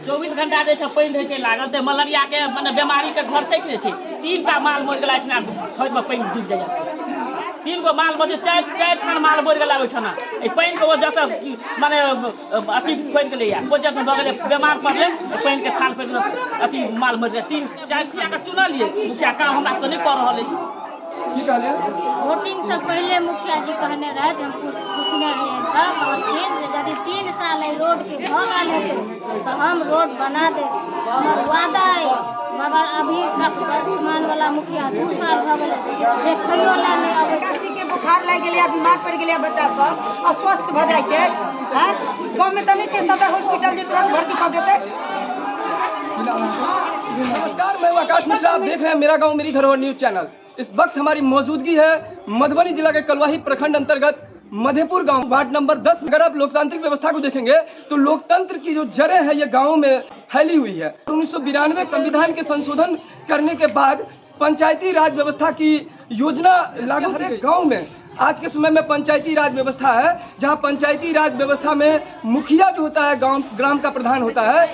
24 घंटा जे छै पानि रहै छै लागल तऽ मलेरिया के मने बीमारी के घर छै कि छै। 3टा माल मरि गेला छै खेत में पानि डूबि जाइए। 3 गो माल में 4 ठान माल मरि गेला ओहिठाम पानि के वजह से माने अथी खोल गेलै वजह से भऽ गेलै बीमार पड़लै पानि के थाल पर अथी माल मरि गेलै। 3-4 मुखिया के चुनलिए मुखिया काम हमरा तो नहीं कर रहा है। वोटिंग से पहले मुखिया जी कहने रहे हम पूछने रहे तब यदि 3 साल रोड के भऽ गेल तो हम रोड बना दे हमर वादा है। मगर अभी तक वर्तमान वाला मुखिया 2 साल भऽ गेलै देखैयो ला नहीं आबै। किसी के बुखार लग गेलै बीमार पड़ गेलै बच्चा सब अस्वस्थ भऽ जाइ छै। गाँव में तो नहीं छै सदर हॉस्पिटल जो तुरंत भर्ती कर देते। नमस्कार, मैं आकाश मिश्रा, आप देख रहे हैं मेरा गांव मेरी धरोहर न्यूज चैनल। इस वक्त हमारी मौजूदगी है मधुबनी जिला के कलवाही प्रखंड अंतर्गत मधेपुर गांव वार्ड नंबर 10। अगर आप लोकतांत्रिक व्यवस्था को देखेंगे तो लोकतंत्र की जो जड़ें हैं ये गांव में फैली हुई है। 1992 संविधान के संशोधन करने के बाद पंचायती राज व्यवस्था की योजना लागू है गाँव में। आज के समय में पंचायती राज व्यवस्था है जहाँ पंचायती राज व्यवस्था में मुखिया जो होता है ग्राम का प्रधान होता है।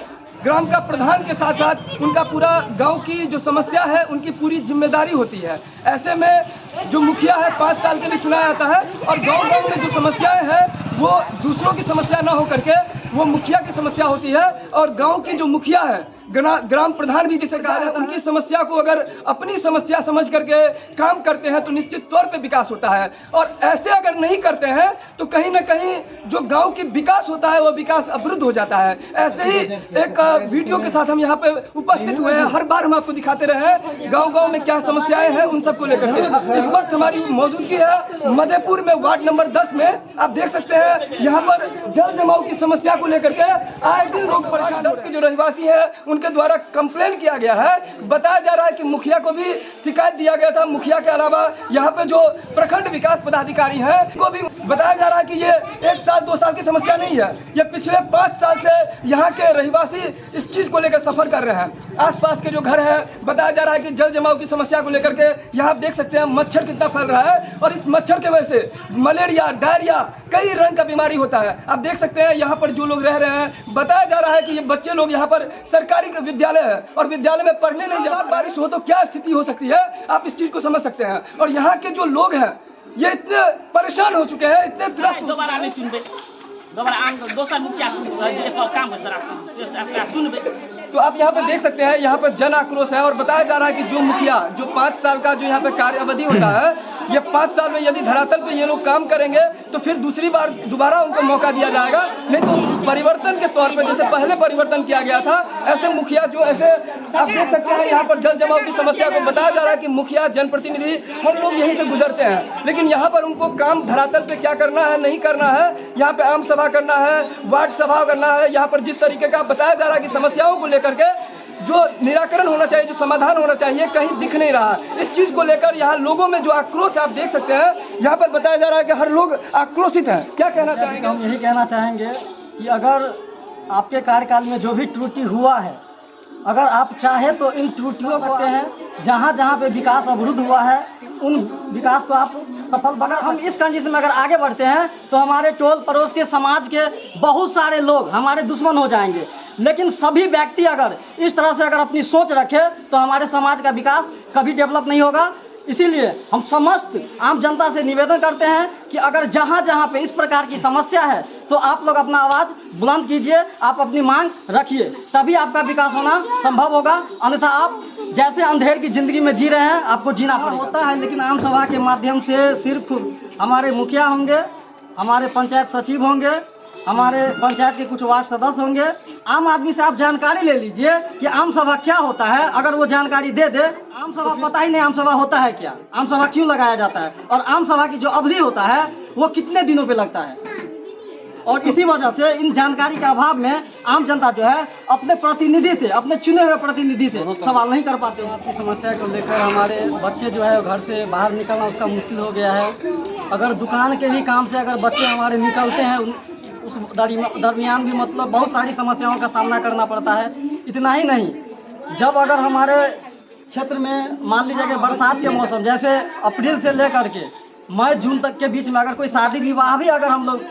ग्राम का प्रधान के साथ साथ उनका पूरा गांव की जो समस्या है उनकी पूरी जिम्मेदारी होती है। ऐसे में जो मुखिया है 5 साल के लिए चुनाया जाता है और गांव में जो समस्याएं हैं वो दूसरों की समस्या न हो करके वो मुखिया की समस्या होती है। और गांव की जो मुखिया है ग्राम प्रधान भी जिसे कहा जाता है उनकी समस्या को अगर अपनी समस्या समझ करके काम करते हैं तो निश्चित तौर पे विकास होता है। और ऐसे अगर नहीं करते हैं तो कहीं ना कहीं जो गांव की विकास होता है वो विकास अवरुद्ध हो जाता है। ऐसे ही एक वीडियो के साथ हम यहाँ पे उपस्थित हुए हैं। हर बार हम आपको दिखाते रहे हैं गाँव में क्या समस्याएं हैं उन सबको लेकर के। इस वक्त हमारी मौजूदगी है मधेपुर में वार्ड नंबर 10 में। आप देख सकते हैं यहाँ पर जल जमाव की समस्या को लेकर के आए दिन लोग परेशान। 10 के जो रहवासी है उनके द्वारा कंप्लेन किया गया है। बताया जा रहा है कि मुखिया को भी शिकायत दिया गया था। मुखिया के अलावा यहाँ पे जो प्रखंड विकास पदाधिकारी हैं उनको भी बताया जा रहा है कि ये 1 साल 2 साल की समस्या नहीं है, ये पिछले 5 साल से यहाँ के रहवासी इस चीज को लेकर सफर कर रहे हैं। आसपास के जो घर हैं बताया जा रहा है कि जल जमाव की समस्या को लेकर के यहाँ देख सकते हैं मच्छर कितना फैल रहा है और इस मच्छर के वजह से मलेरिया डायरिया कई रंग का बीमारी होता है। आप देख सकते हैं यहाँ पर जो लोग रह रहे हैं बताया जा रहा है कि ये बच्चे लोग यहाँ पर सरकारी विद्यालय है और विद्यालय में पढ़ने नहीं जाते। बारिश हो तो क्या स्थिति हो सकती है आप इस चीज को समझ सकते हैं। और यहाँ के जो लोग हैं ये इतने परेशान हो चुके हैं, इतने त्रस्त। दोबारा नहीं चुनबे, दोबारा दोसर मुखिया काम सुनबे। तो आप यहाँ पे देख सकते हैं यहाँ पर जन आक्रोश है और बताया जा रहा है कि जो मुखिया जो 5 साल का जो यहाँ पे कार्य अवधि होता है ये 5 साल में यदि धरातल पे ये लोग काम करेंगे तो फिर दूसरी बार दोबारा उनको मौका दिया जाएगा। नहीं तो परिवर्तन के तौर पे जैसे पहले परिवर्तन किया गया था ऐसे मुखिया जो ऐसे आप देख सकते हैं यहाँ पर जल जमाव की समस्या को बताया जा रहा है कि मुखिया जनप्रतिनिधि हम लोग यहीं से गुजरते हैं लेकिन यहाँ पर उनको काम धरातल पे क्या करना है नहीं करना है। यहाँ पे आम सभा करना है, वार्ड सभा करना है। यहाँ पर जिस तरीके का बताया जा रहा है कि समस्याओं को लेकर के जो निराकरण होना चाहिए जो समाधान होना चाहिए कहीं दिख नहीं रहा। इस चीज को लेकर यहाँ लोगों में जो आक्रोश आप देख सकते हैं यहाँ पर बताया जा रहा है कि हर लोग आक्रोशित हैं। क्या कहना चाहेंगे? हम यही कहना चाहेंगे कि अगर आपके कार्यकाल में जो भी त्रुटि हुआ है अगर आप चाहे तो इन त्रुटियों को हैं जहाँ जहाँ पे विकास अवरुद्ध हुआ है उन विकास को आप सफल बना। हम इस कंडीशन में अगर आगे बढ़ते हैं तो हमारे टोल पड़ोस के समाज के बहुत सारे लोग हमारे दुश्मन हो जाएंगे। लेकिन सभी व्यक्ति अगर इस तरह से अगर अपनी सोच रखे तो हमारे समाज का विकास कभी डेवलप नहीं होगा। इसीलिए हम समस्त आम जनता से निवेदन करते हैं कि अगर जहाँ जहाँ पे इस प्रकार की समस्या है तो आप लोग अपना आवाज़ बुलंद कीजिए, आप अपनी मांग रखिए, तभी आपका विकास होना संभव होगा। अन्यथा आप जैसे अंधेर की ज़िंदगी में जी रहे हैं आपको जीना होता है। लेकिन आम सभा के माध्यम से सिर्फ हमारे मुखिया होंगे, हमारे पंचायत सचिव होंगे, हमारे पंचायत के कुछ वार्ड सदस्य होंगे। आम आदमी से आप जानकारी ले लीजिए कि आम सभा क्या होता है। अगर वो जानकारी दे दे, आम सभा पता ही नहीं आम सभा होता है क्या, आम सभा क्यों लगाया जाता है और आम सभा की जो अवधि होता है वो कितने दिनों पे लगता है। और इसी वजह से इन जानकारी के अभाव में आम जनता जो है अपने प्रतिनिधि से, अपने चुने हुए प्रतिनिधि से सवाल नहीं कर पाते। आपकी समस्या को लेकर हमारे बच्चे जो है घर से बाहर निकलना उसका मुश्किल हो गया है। अगर दुकान के भी काम से अगर बच्चे हमारे निकलते हैं उस दरमियान भी मतलब बहुत सारी समस्याओं का सामना करना पड़ता है। इतना ही नहीं, जब अगर हमारे क्षेत्र में मान लीजिए कि बरसात के मौसम जैसे अप्रैल से लेकर के मई जून तक के बीच में अगर कोई शादी विवाह भी अगर हम लोग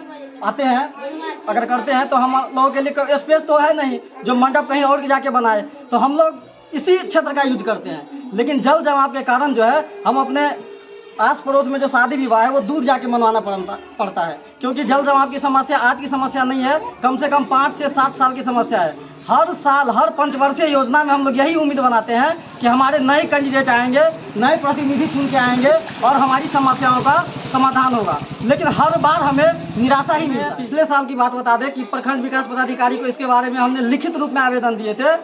आते हैं अगर करते हैं तो हम लोगों के लिए स्पेस तो है नहीं जो मंडप कहीं और जाके बनाए, तो हम लोग इसी क्षेत्र का यूज करते हैं। लेकिन जल जमाव के कारण जो है हम अपने आस पड़ोस में जो शादी विवाह है वो दूर जाके मनवाना पड़ता है, क्योंकि जल जमाव की समस्या आज की समस्या नहीं है, कम से कम 5 से 7 साल की समस्या है। हर साल हर पंचवर्षीय योजना में हम लोग यही उम्मीद बनाते हैं कि हमारे नए कैंडिडेट आएंगे, नए प्रतिनिधि चुन के आएंगे और हमारी समस्याओं का समाधान होगा, लेकिन हर बार हमें निराशा ही मिलती है। पिछले साल की बात बता दें कि प्रखंड विकास पदाधिकारी को इसके बारे में हमने लिखित रूप में आवेदन दिए थे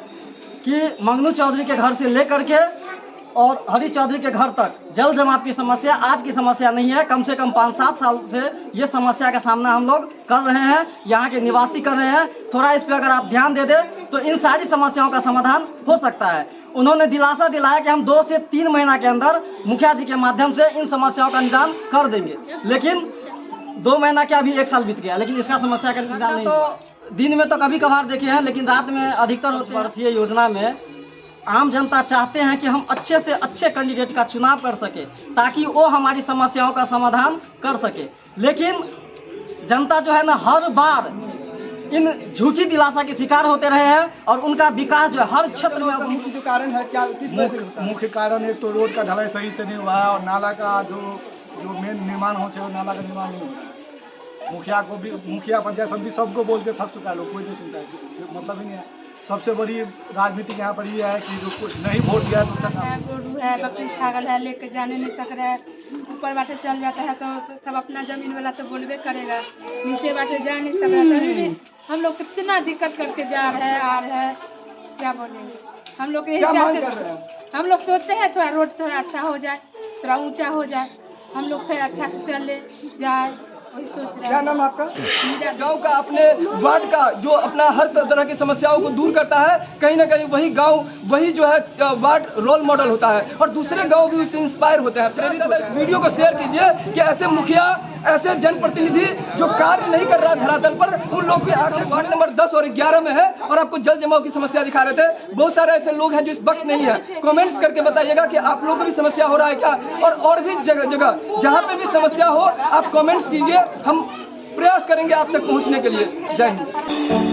कि मंगनू चौधरी के घर से लेकर के और हरी चौधरी के घर तक जल जमाव की समस्या आज की समस्या नहीं है, कम से कम 5-7 साल से ये समस्या का सामना हम लोग कर रहे हैं, यहाँ के निवासी कर रहे हैं। थोड़ा इस पे अगर आप ध्यान दे दें तो इन सारी समस्याओं का समाधान हो सकता है। उन्होंने दिलासा दिलाया कि हम 2 से 3 महीना के अंदर मुखिया जी के माध्यम से इन समस्याओं का निदान कर देंगे, लेकिन 2 महीना क्या अभी 1 साल बीत गया, लेकिन इसका समस्या का निदान नहीं हुआ। दिन में तो कभी कभार देखे हैं, लेकिन रात में अधिकतर वर्षीय योजना में आम जनता चाहते हैं कि हम अच्छे से अच्छे कैंडिडेट का चुनाव कर सके ताकि वो हमारी समस्याओं का समाधान कर सके, लेकिन जनता जो है ना हर बार इन झूठी दिलासा के शिकार होते रहे हैं और उनका विकास जो है हर क्षेत्र में मुख्य जो कारण है क्या, मुख्य कारण एक तो रोड का ढलाई सही से नहीं हुआ है और नाला का जो मेन निर्माण हो वो नाला का निर्माण नहीं हुआ। मुखिया पंचायत समिति सबको बोल के थक चुका है लोग, कोई नहीं सुनता है, मतलब ही नहीं है। सबसे बड़ी राजनीति यहाँ पर ये है कि जो नहीं वोट दिया तो उसका काम गोरू है, बकरी छागल है, लेके जाने नहीं सक रहा है, ऊपर बाटे चल जाता है तो सब अपना जमीन वाला तो बोलबे करेगा, नीचे बाटे जा नहीं सक रहा है। हम लोग कितना दिक्कत करके जा रहे हैं, आ रहे हैं, क्या बोलेंगे। हम लोग यही चाहते हैं, हम लोग सोचते हैं थोड़ा रोड थोड़ा अच्छा हो जाए, थोड़ा ऊंचा हो जाए, हम लोग फिर अच्छा से चले जाए, वही सोच रहे हैं। क्या नाम आपका? गांव का अपने वार्ड का जो अपना हर तरह की समस्याओं को दूर करता है, कहीं ना कहीं वही गांव वही जो है वार्ड रोल मॉडल होता है और दूसरे गांव भी उससे इंस्पायर होते हैं। इस वीडियो को शेयर कीजिए कि ऐसे मुखिया, ऐसे जनप्रतिनिधि जो कार्य नहीं कर रहा धरातल पर, उन लोग की आंखें वार्ड नंबर 10 और 11 में है और आपको जल जमाव की समस्या दिखा रहे थे। बहुत सारे ऐसे लोग हैं जो इस वक्त नहीं है। कमेंट्स करके बताइएगा कि आप लोगों को भी समस्या हो रहा है क्या, और भी जगह जगह जहाँ पे भी समस्या हो आप कमेंट्स कीजिए, हम प्रयास करेंगे आप तक पहुँचने के लिए। जय हिंद।